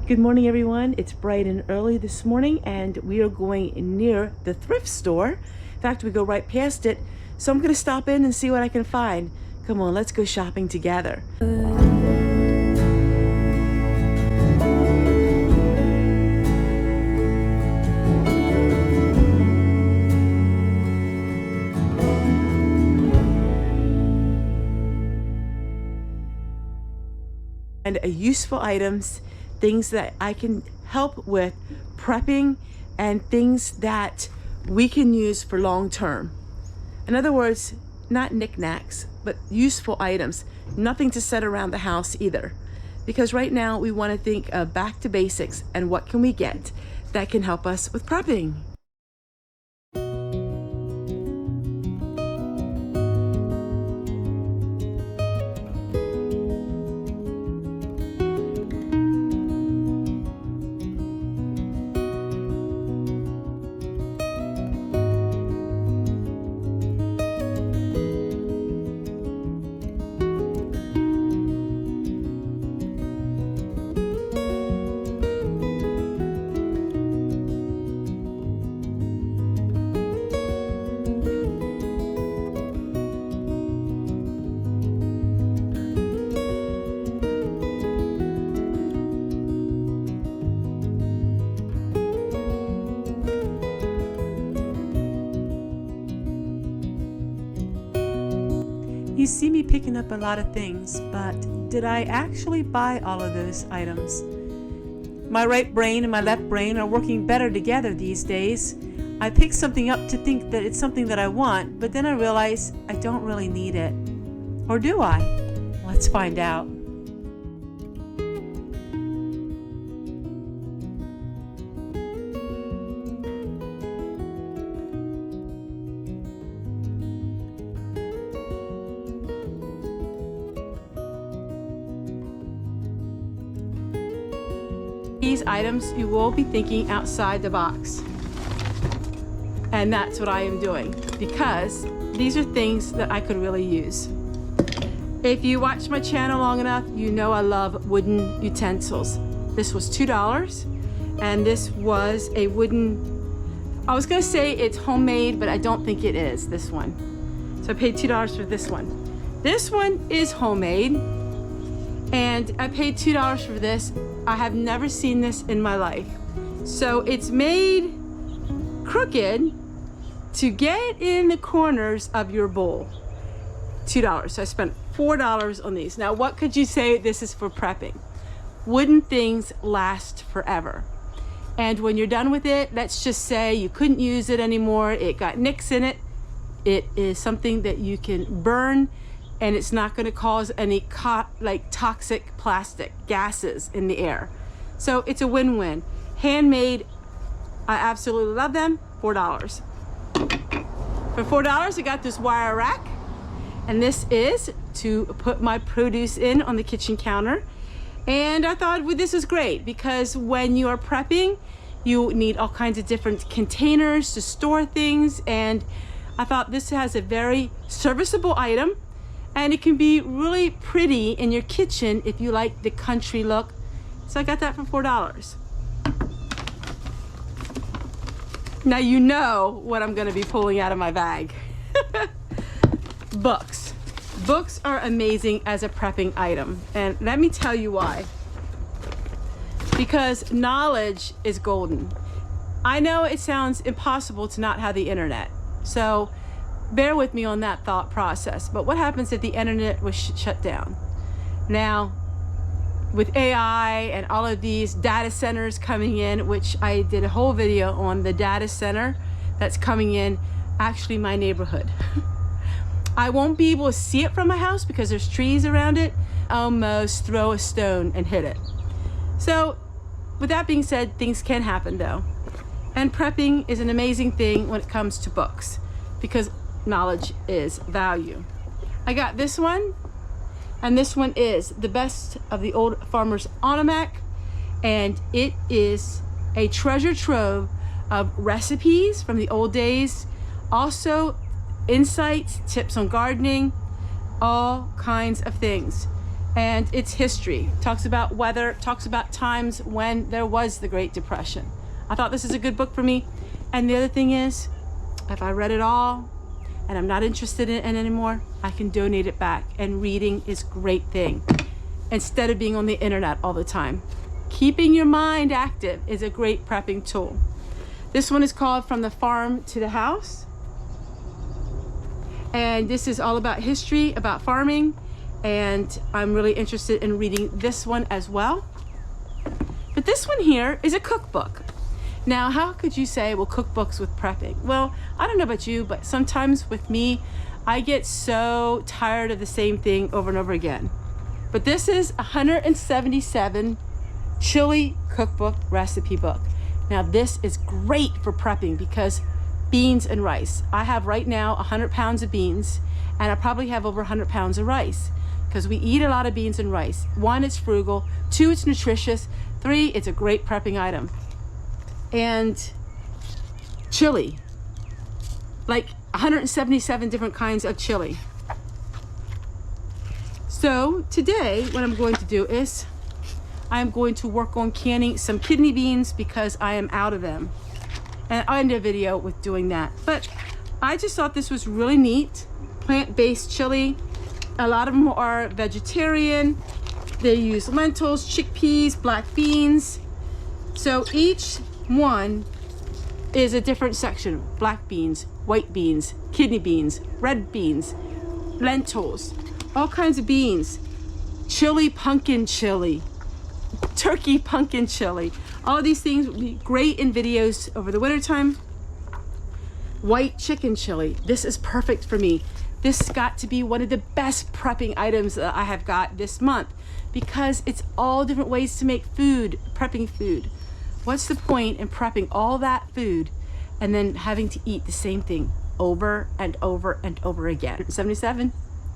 Good morning, everyone. It's bright and early this morning, and we are going near the thrift store. In fact, we go right past it. So I'm going to stop in and see what I can find. Come on, let's go shopping together. And useful items, things that I can help with prepping, and things that we can use for long term. In other words, not knickknacks, but useful items. Nothing to set around the house either. Because right now we want to think of back to basics and what can we get that can help us with prepping. You see me picking up a lot of things, but did I actually buy all of those items? My right brain and my left brain are working better together these days. I pick something up to think that it's something that I want, but then I realize I don't really need it. Or do I? Let's find out. These items, you will be thinking outside the box. And that's what I am doing, because these are things that I could really use. If you watch my channel long enough, you know I love wooden utensils. This was $2, and this was a wooden, I was gonna say it's homemade, but I don't think it is, this one. So I paid $2 for this one. This one is homemade, and I paid $2 for this. I have never seen this in my life. So it's made crooked to get in the corners of your bowl. $2. So I spent $4 on these. Now, what could you say this is for prepping? Wooden things last forever. And when you're done with it, let's just say you couldn't use it anymore, it got nicks in it. It is something that you can burn, and it's not going to cause any toxic plastic gases in the air. So it's a win-win. Handmade, I absolutely love them. $4. For $4, I got this wire rack, and this is to put my produce in on the kitchen counter. And I thought, well, this is great, because when you are prepping, you need all kinds of different containers to store things, and I thought this has a very serviceable item. And it can be really pretty in your kitchen if you like the country look. So I got that for $4. Now you know what I'm gonna be pulling out of my bag. Books. Books are amazing as a prepping item. And let me tell you why. Because knowledge is golden. I know it sounds impossible to not have the internet. So bear with me on that thought process. But what happens if the internet was shut down? Now, with AI and all of these data centers coming in, which I did a whole video on the data center that's coming in, actually my neighborhood. I won't be able to see it from my house because there's trees around it. Almost throw a stone and hit it. So with that being said, things can happen though. And prepping is an amazing thing when it comes to books, because knowledge is value. I got this one, and this one is the Best of the Old Farmer's Almanac, and it is a treasure trove of recipes from the old days, also insights, tips on gardening, all kinds of things. And it's history. Talks about weather, talks about times when there was the Great Depression. I thought this is a good book for me. And the other thing is, if I read it all and I'm not interested in it anymore, I can donate it back. And reading is a great thing instead of being on the internet all the time. Keeping your mind active is a great prepping tool. This one is called From the Farm to the House. And this is all about history, about farming. And I'm really interested in reading this one as well. But this one here is a cookbook. Now, how could you say, well, cookbooks with prepping? Well, I don't know about you, but sometimes with me, I get so tired of the same thing over and over again. But this is 177 chili cookbook recipe book. Now, this is great for prepping because beans and rice. I have right now 100 pounds of beans, and I probably have over 100 pounds of rice because we eat a lot of beans and rice. 1, it's frugal. 2, it's nutritious. 3, it's a great prepping item. And chili, like 177 different kinds of chili. So today what I'm going to do is I'm going to work on canning some kidney beans because I am out of them, and I'll end a video with doing that. But I just thought this was really neat. Plant-based chili. A lot of them are vegetarian. They use lentils, chickpeas, black beans. So each one is a different section. Black beans, white beans, kidney beans, red beans, lentils, all kinds of beans. Chili, pumpkin chili, turkey pumpkin chili. All these things would be great in videos over the winter time. White chicken chili. This is perfect for me. This got to be one of the best prepping items that I have got this month because it's all different ways to make food, prepping food. What's the point in prepping all that food and then having to eat the same thing over and over and over again? 77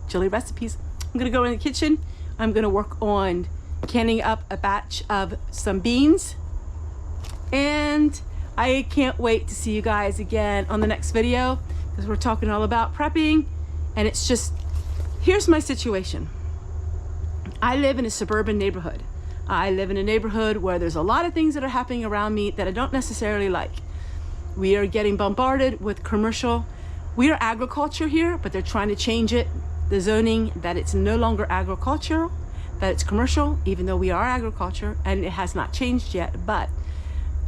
chili recipes. I'm gonna go in the kitchen. I'm gonna work on canning up a batch of some beans. And I can't wait to see you guys again on the next video because we're talking all about prepping. And it's just, here's my situation. I live in a suburban neighborhood. I live in a neighborhood where there's a lot of things that are happening around me that I don't necessarily like. We are getting bombarded with commercial. We are agriculture here, but they're trying to change it, the zoning, that it's no longer agricultural, that it's commercial, even though we are agriculture, and it has not changed yet. But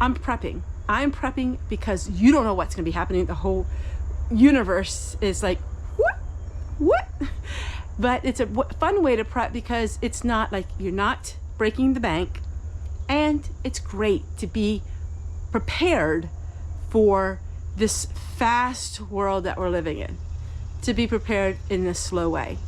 I'm prepping. I'm prepping because you don't know what's gonna be happening. The whole universe is like, what? But it's a fun way to prep because it's not like you're not breaking the bank, and it's great to be prepared for this fast world that we're living in, to be prepared in this slow way.